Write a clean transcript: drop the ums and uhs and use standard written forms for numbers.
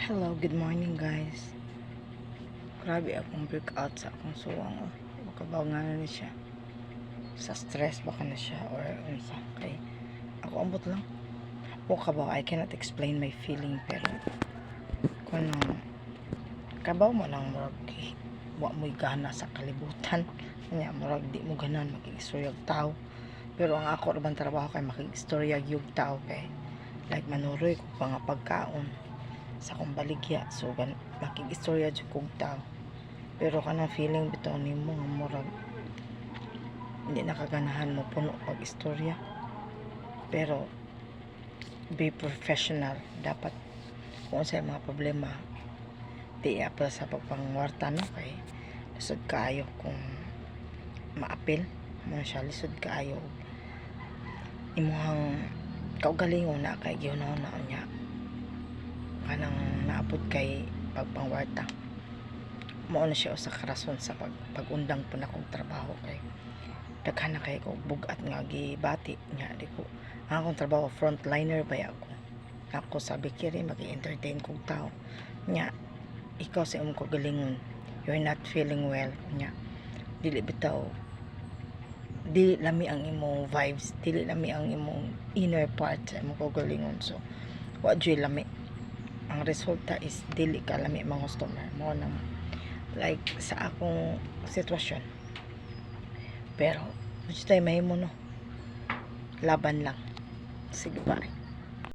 Hello, good morning guys. Grabe akong breakout sa akong suwang. Baka ba nga na siya. Sa stress baka na siya or unsa kay ako ambot lang. O kabaw, I cannot explain my feeling pero kung kabaw mo lang murag wa mo'y gana sa kalibutan. Kanya murag di mo ganan makig-istorya og tao. Pero ang ako rabang trabaho kay makig-istorya gyud tao kay like manuroy ko pa nga pagkaon sa akong baligya, so makig-istorya jud kog tao. Pero kanang feeling bitaw nimo nga murag hindi nakaganahan mo puno pag istorya, pero be professional dapat. Kung sa mga problema di pa sa pagpangwarta no kay lisod kaayo kung maapil mo siya, lisod kaayo imuhang kaugalingon na kay gihunahon na niya kanang naapod kay pagpangwarta. Mao na siya usa ka rason sa pagundang po na kong trabaho kay daghan na kay ko bugat nga gibati nga di ko ang akong trabaho frontliner ba ako sabi kiri magi-entertain kong tao nya ikaw sa imong kagalingon you're not feeling well nya dili bitaw dili lami ang imong vibes, dili lami ang imong inner part sa imong kagalingon, so wa joy lami. Ang resulta is dili ka lami mga customer mo na like sa akong sitwasyon. Pero gusto tayo mahimo no, laban lang. Sige, bye.